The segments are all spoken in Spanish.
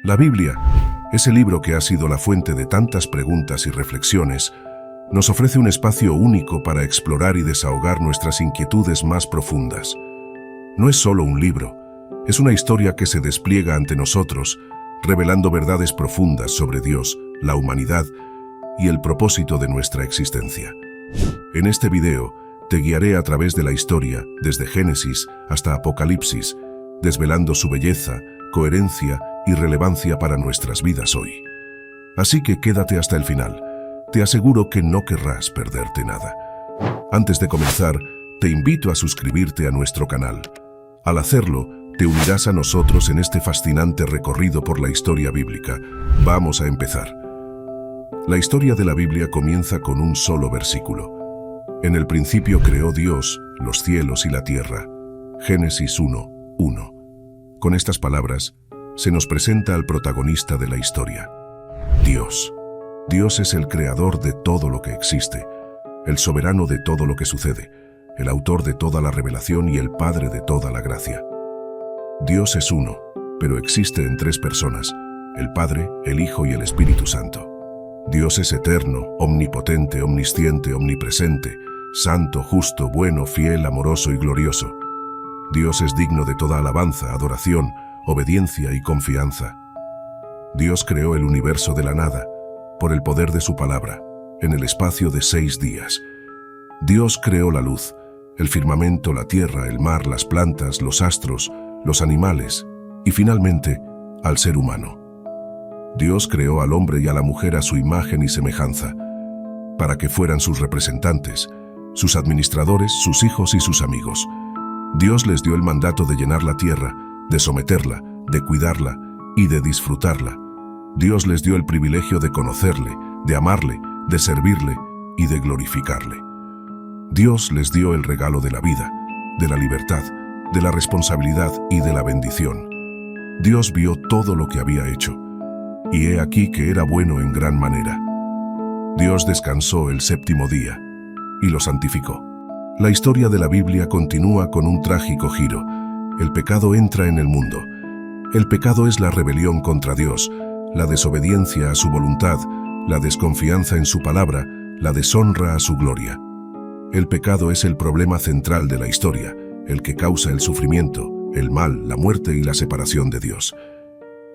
La Biblia, ese libro que ha sido la fuente de tantas preguntas y reflexiones, nos ofrece un espacio único para explorar y desahogar nuestras inquietudes más profundas. No es solo un libro, es una historia que se despliega ante nosotros, revelando verdades profundas sobre Dios, la humanidad y el propósito de nuestra existencia. En este video, te guiaré a través de la historia, desde Génesis hasta Apocalipsis, desvelando su belleza, coherencia y relevancia para nuestras vidas hoy. Así que quédate hasta el final. Te aseguro que no querrás perderte nada. Antes de comenzar, te invito a suscribirte a nuestro canal. Al hacerlo, te unirás a nosotros en este fascinante recorrido por la historia bíblica. Vamos a empezar. La historia de la Biblia comienza con un solo versículo. En el principio creó Dios los cielos y la tierra. Génesis 1:1. Con estas palabras, se nos presenta al protagonista de la historia, Dios. Dios es el creador de todo lo que existe, el soberano de todo lo que sucede, el autor de toda la revelación y el padre de toda la gracia. Dios es uno, pero existe en tres personas, el Padre, el Hijo y el Espíritu Santo. Dios es eterno, omnipotente, omnisciente, omnipresente, santo, justo, bueno, fiel, amoroso y glorioso. Dios es digno de toda alabanza, adoración, obediencia y confianza. Dios creó el universo de la nada, por el poder de su palabra, en el espacio de 6 días. Dios creó la luz, el firmamento, la tierra, el mar, las plantas, los astros, los animales y finalmente al ser humano. Dios creó al hombre y a la mujer a su imagen y semejanza, para que fueran sus representantes, sus administradores, sus hijos y sus amigos. Dios les dio el mandato de llenar la tierra, de someterla, de cuidarla y de disfrutarla. Dios les dio el privilegio de conocerle, de amarle, de servirle y de glorificarle. Dios les dio el regalo de la vida, de la libertad, de la responsabilidad y de la bendición. Dios vio todo lo que había hecho, y he aquí que era bueno en gran manera. Dios descansó el 7º día y lo santificó. La historia de la Biblia continúa con un trágico giro. El pecado entra en el mundo. El pecado es la rebelión contra Dios, la desobediencia a su voluntad, la desconfianza en su palabra, la deshonra a su gloria. El pecado es el problema central de la historia, el que causa el sufrimiento, el mal, la muerte y la separación de Dios.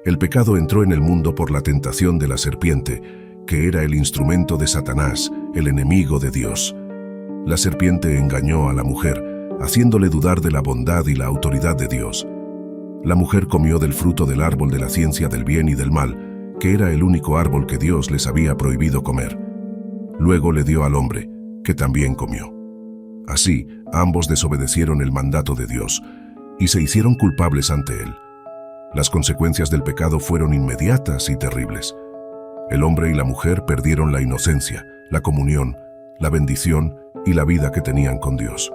El pecado entró en el mundo por la tentación de la serpiente, que era el instrumento de Satanás, el enemigo de Dios. La serpiente engañó a la mujer, haciéndole dudar de la bondad y la autoridad de Dios. La mujer comió del fruto del árbol de la ciencia del bien y del mal, que era el único árbol que Dios les había prohibido comer. Luego le dio al hombre, que también comió. Así, ambos desobedecieron el mandato de Dios y se hicieron culpables ante él. Las consecuencias del pecado fueron inmediatas y terribles. El hombre y la mujer perdieron la inocencia, la comunión, la bendición y la vida que tenían con Dios.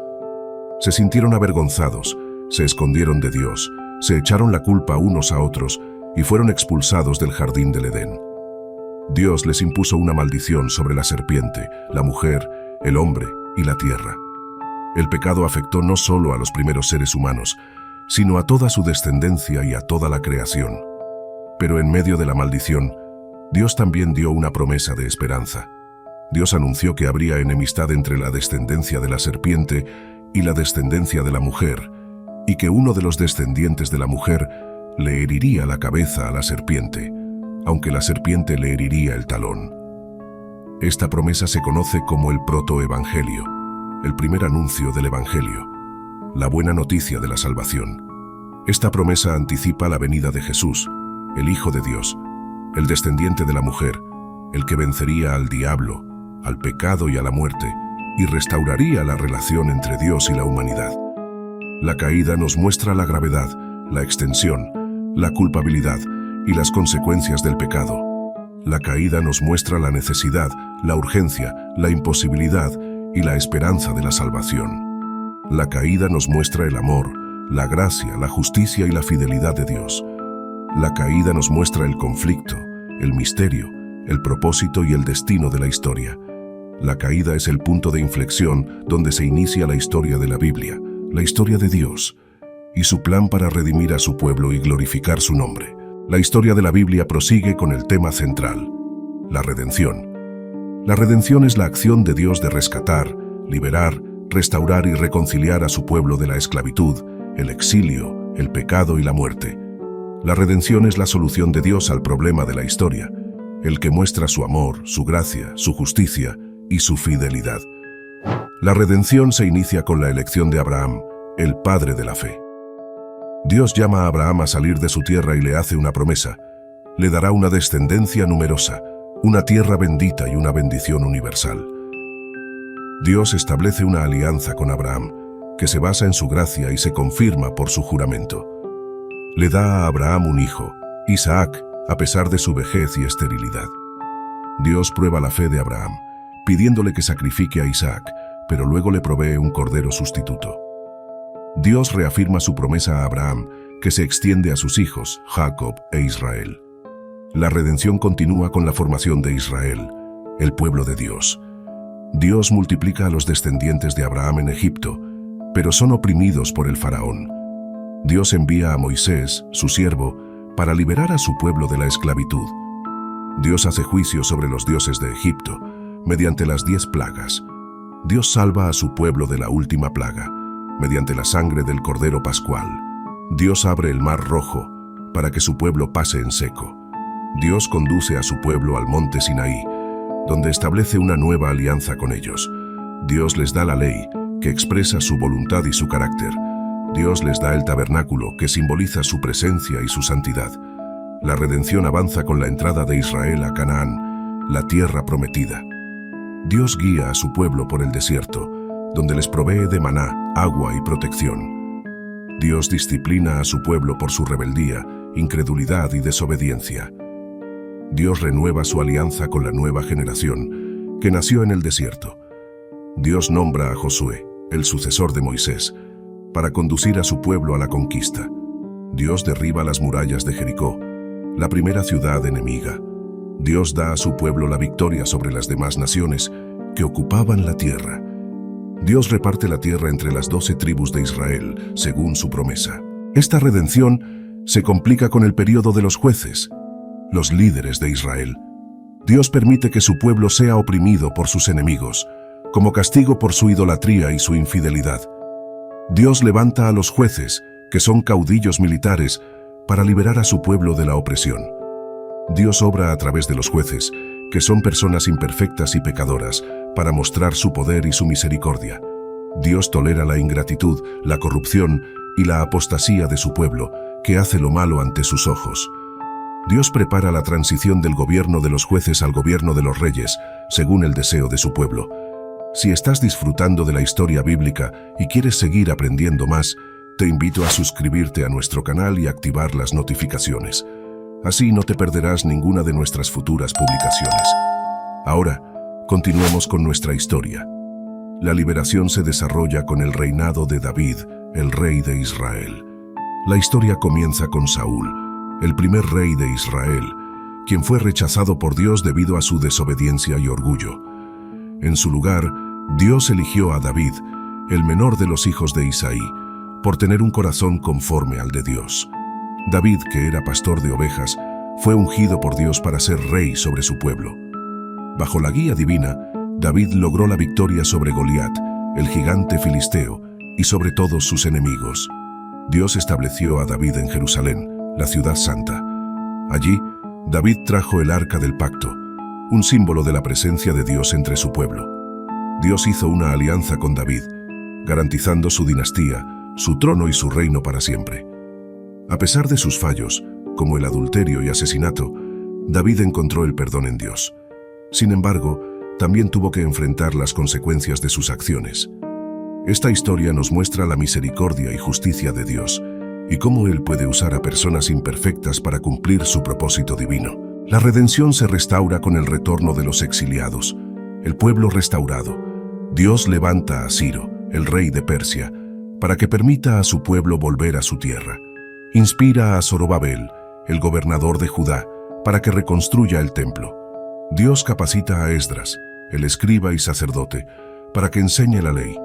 Se sintieron avergonzados, se escondieron de Dios, se echaron la culpa unos a otros y fueron expulsados del jardín del Edén. Dios les impuso una maldición sobre la serpiente, la mujer, el hombre y la tierra. El pecado afectó no solo a los primeros seres humanos, sino a toda su descendencia y a toda la creación. Pero en medio de la maldición, Dios también dio una promesa de esperanza. Dios anunció que habría enemistad entre la descendencia de la serpiente y la descendencia de la mujer, y que uno de los descendientes de la mujer le heriría la cabeza a la serpiente, aunque la serpiente le heriría el talón. Esta promesa se conoce como el protoevangelio, el primer anuncio del evangelio, la buena noticia de la salvación. Esta promesa anticipa la venida de Jesús, el Hijo de Dios, el descendiente de la mujer, el que vencería al diablo, al pecado y a la muerte, y restauraría la relación entre Dios y la humanidad. La caída nos muestra la gravedad, la extensión, la culpabilidad y las consecuencias del pecado. La caída nos muestra la necesidad, la urgencia, la imposibilidad y la esperanza de la salvación. La caída nos muestra el amor, la gracia, la justicia y la fidelidad de Dios. La caída nos muestra el conflicto, el misterio, el propósito y el destino de la historia. La caída es el punto de inflexión donde se inicia la historia de la Biblia, la historia de Dios y su plan para redimir a su pueblo y glorificar su nombre. La historia de la Biblia prosigue con el tema central, la redención. La redención es la acción de Dios de rescatar, liberar, restaurar y reconciliar a su pueblo de la esclavitud, el exilio, el pecado y la muerte. La redención es la solución de Dios al problema de la historia, el que muestra su amor, su gracia, su justicia y su fidelidad. La redención se inicia con la elección de Abraham, el padre de la fe. Dios llama a Abraham a salir de su tierra y le hace una promesa. Le dará una descendencia numerosa, una tierra bendita y una bendición universal. Dios establece una alianza con Abraham, que se basa en su gracia y se confirma por su juramento. Le da a Abraham un hijo, Isaac, a pesar de su vejez y esterilidad. Dios prueba la fe de Abraham, pidiéndole que sacrifique a Isaac, pero luego le provee un cordero sustituto. Dios reafirma su promesa a Abraham, que se extiende a sus hijos, Jacob e Israel. La redención continúa con la formación de Israel, el pueblo de Dios. Dios multiplica a los descendientes de Abraham en Egipto, pero son oprimidos por el faraón. Dios envía a Moisés, su siervo, para liberar a su pueblo de la esclavitud. Dios hace juicio sobre los dioses de Egipto, mediante las 10 plagas. Dios salva a su pueblo de la última plaga, mediante la sangre del Cordero Pascual. Dios abre el Mar Rojo, para que su pueblo pase en seco. Dios conduce a su pueblo al monte Sinaí, donde establece una nueva alianza con ellos. Dios les da la ley, que expresa su voluntad y su carácter. Dios les da el tabernáculo, que simboliza su presencia y su santidad. La redención avanza con la entrada de Israel a Canaán, la tierra prometida. Dios guía a su pueblo por el desierto, donde les provee de maná, agua y protección. Dios disciplina a su pueblo por su rebeldía, incredulidad y desobediencia. Dios renueva su alianza con la nueva generación, que nació en el desierto. Dios nombra a Josué, el sucesor de Moisés, para conducir a su pueblo a la conquista. Dios derriba las murallas de Jericó, la primera ciudad enemiga. Dios da a su pueblo la victoria sobre las demás naciones que ocupaban la tierra. Dios reparte la tierra entre las 12 tribus de Israel, según su promesa. Esta redención se complica con el período de los jueces, los líderes de Israel. Dios permite que su pueblo sea oprimido por sus enemigos, como castigo por su idolatría y su infidelidad. Dios levanta a los jueces, que son caudillos militares, para liberar a su pueblo de la opresión. Dios obra a través de los jueces, que son personas imperfectas y pecadoras, para mostrar su poder y su misericordia. Dios tolera la ingratitud, la corrupción y la apostasía de su pueblo, que hace lo malo ante sus ojos. Dios prepara la transición del gobierno de los jueces al gobierno de los reyes, según el deseo de su pueblo. Si estás disfrutando de la historia bíblica y quieres seguir aprendiendo más, te invito a suscribirte a nuestro canal y activar las notificaciones. Así no te perderás ninguna de nuestras futuras publicaciones. Ahora, continuemos con nuestra historia. La liberación se desarrolla con el reinado de David, el rey de Israel. La historia comienza con Saúl, el primer rey de Israel, quien fue rechazado por Dios debido a su desobediencia y orgullo. En su lugar, Dios eligió a David, el menor de los hijos de Isaí, por tener un corazón conforme al de Dios. David, que era pastor de ovejas, fue ungido por Dios para ser rey sobre su pueblo. Bajo la guía divina, David logró la victoria sobre Goliat, el gigante filisteo, y sobre todos sus enemigos. Dios estableció a David en Jerusalén, la ciudad santa. Allí, David trajo el arca del pacto, un símbolo de la presencia de Dios entre su pueblo. Dios hizo una alianza con David, garantizando su dinastía, su trono y su reino para siempre. A pesar de sus fallos, como el adulterio y asesinato, David encontró el perdón en Dios. Sin embargo, también tuvo que enfrentar las consecuencias de sus acciones. Esta historia nos muestra la misericordia y justicia de Dios, y cómo Él puede usar a personas imperfectas para cumplir su propósito divino. La redención se restaura con el retorno de los exiliados, el pueblo restaurado. Dios levanta a Ciro, el rey de Persia, para que permita a su pueblo volver a su tierra. Inspira a Zorobabel, el gobernador de Judá, para que reconstruya el templo. Dios capacita a Esdras, el escriba y sacerdote, para que enseñe la ley.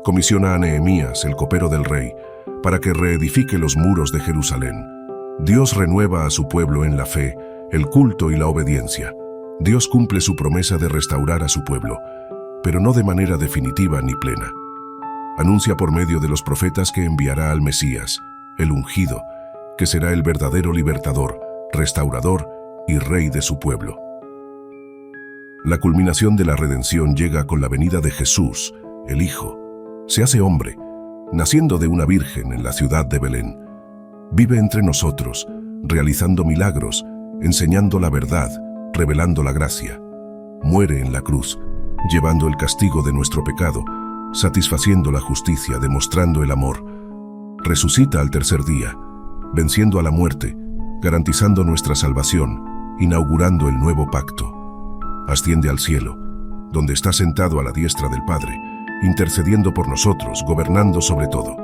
Comisiona a Nehemías, el copero del rey, para que reedifique los muros de Jerusalén. Dios renueva a su pueblo en la fe, el culto y la obediencia. Dios cumple su promesa de restaurar a su pueblo, pero no de manera definitiva ni plena. Anuncia por medio de los profetas que enviará al Mesías, el ungido, que será el verdadero libertador, restaurador y rey de su pueblo. La culminación de la redención llega con la venida de Jesús, el Hijo. Se hace hombre, naciendo de una virgen en la ciudad de Belén. Vive entre nosotros, realizando milagros, enseñando la verdad, revelando la gracia. Muere en la cruz, llevando el castigo de nuestro pecado, satisfaciendo la justicia, demostrando el amor. Resucita al tercer día, venciendo a la muerte, garantizando nuestra salvación, inaugurando el nuevo pacto. Asciende al cielo, donde está sentado a la diestra del Padre, intercediendo por nosotros, gobernando sobre todo.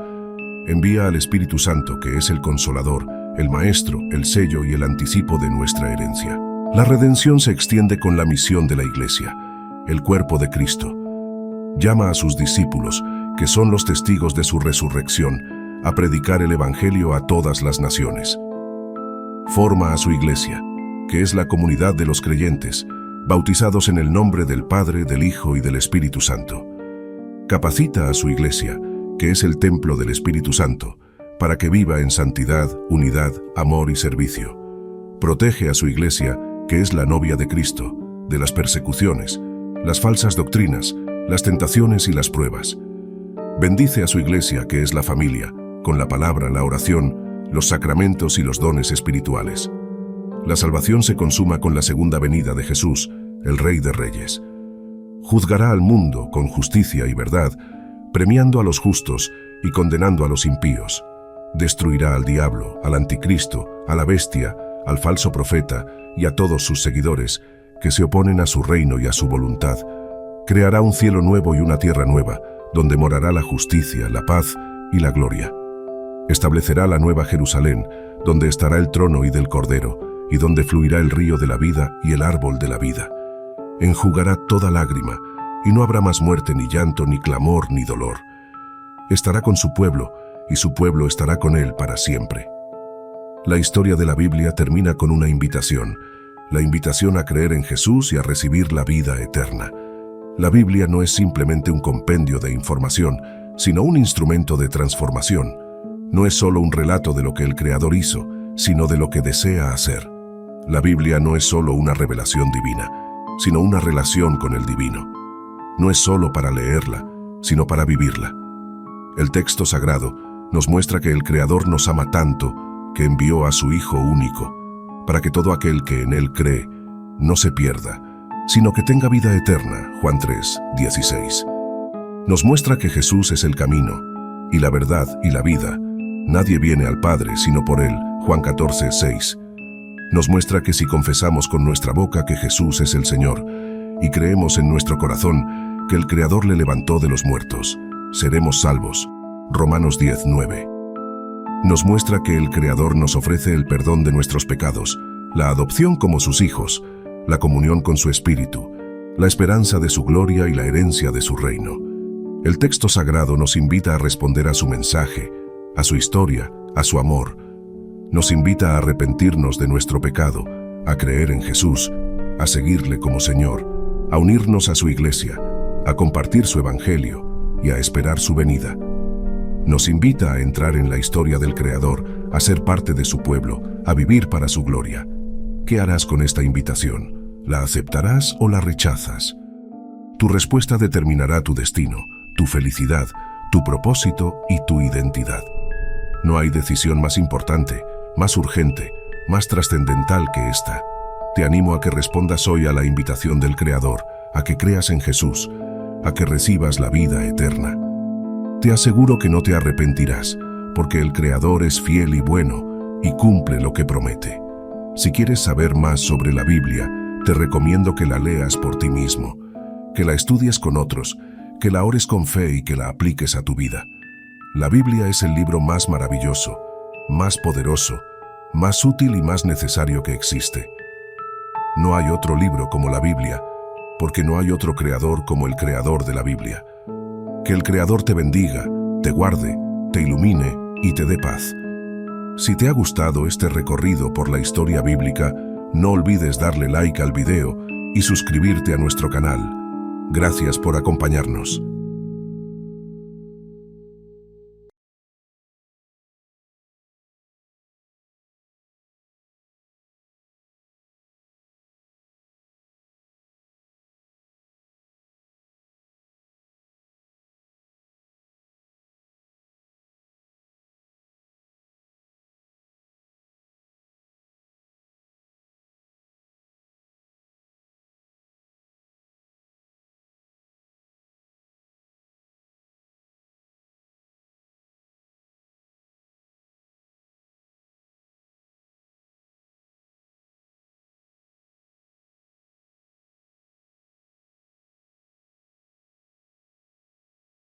Envía al Espíritu Santo, que es el Consolador, el Maestro, el sello y el anticipo de nuestra herencia. La redención se extiende con la misión de la Iglesia, el cuerpo de Cristo. Llama a sus discípulos, que son los testigos de su resurrección, a predicar el Evangelio a todas las naciones. Forma a su Iglesia, que es la comunidad de los creyentes, bautizados en el nombre del Padre, del Hijo y del Espíritu Santo. Capacita a su Iglesia, que es el templo del Espíritu Santo, para que viva en santidad, unidad, amor y servicio. Protege a su Iglesia, que es la novia de Cristo, de las persecuciones, las falsas doctrinas, las tentaciones y las pruebas. Bendice a su Iglesia, que es la familia, con la palabra, la oración, los sacramentos y los dones espirituales. La salvación se consuma con la segunda venida de Jesús, el Rey de Reyes. Juzgará al mundo con justicia y verdad, premiando a los justos y condenando a los impíos. Destruirá al diablo, al anticristo, a la bestia, al falso profeta y a todos sus seguidores que se oponen a su reino y a su voluntad. Creará un cielo nuevo y una tierra nueva, donde morará la justicia, la paz y la gloria. Establecerá la nueva Jerusalén, donde estará el trono y del Cordero, y donde fluirá el río de la vida y el árbol de la vida. Enjugará toda lágrima, y no habrá más muerte, ni llanto, ni clamor, ni dolor. Estará con su pueblo, y su pueblo estará con él para siempre. La historia de la Biblia termina con una invitación, la invitación a creer en Jesús y a recibir la vida eterna. La Biblia no es simplemente un compendio de información, sino un instrumento de transformación. No es solo un relato de lo que el Creador hizo, sino de lo que desea hacer. La Biblia no es solo una revelación divina, sino una relación con el divino. No es solo para leerla, sino para vivirla. El texto sagrado nos muestra que el Creador nos ama tanto que envió a su Hijo único, para que todo aquel que en Él cree no se pierda, sino que tenga vida eterna. Juan 3:16. Nos muestra que Jesús es el camino, y la verdad y la vida. Nadie viene al Padre sino por Él. Juan 14:6. Nos muestra que si confesamos con nuestra boca que Jesús es el Señor y creemos en nuestro corazón que el Creador le levantó de los muertos, seremos salvos. Romanos 10:9. Nos muestra que el Creador nos ofrece el perdón de nuestros pecados, la adopción como sus hijos, la comunión con su Espíritu, la esperanza de su gloria y la herencia de su reino. El texto sagrado nos invita a responder a su mensaje, a su historia, a su amor. Nos invita a arrepentirnos de nuestro pecado, a creer en Jesús, a seguirle como Señor, a unirnos a su Iglesia, a compartir su Evangelio y a esperar su venida. Nos invita a entrar en la historia del Creador, a ser parte de su pueblo, a vivir para su gloria. ¿Qué harás con esta invitación? ¿La aceptarás o la rechazas? Tu respuesta determinará tu destino, tu felicidad, tu propósito y tu identidad. No hay decisión más importante, más urgente, más trascendental que esta. Te animo a que respondas hoy a la invitación del Creador, a que creas en Jesús, a que recibas la vida eterna. Te aseguro que no te arrepentirás, porque el Creador es fiel y bueno, y cumple lo que promete. Si quieres saber más sobre la Biblia, te recomiendo que la leas por ti mismo, que la estudies con otros, que la ores con fe y que la apliques a tu vida. La Biblia es el libro más maravilloso, más poderoso, más útil y más necesario que existe. No hay otro libro como la Biblia, porque no hay otro creador como el Creador de la Biblia. Que el Creador te bendiga, te guarde, te ilumine y te dé paz. Si te ha gustado este recorrido por la historia bíblica, no olvides darle like al video y suscribirte a nuestro canal. Gracias por acompañarnos.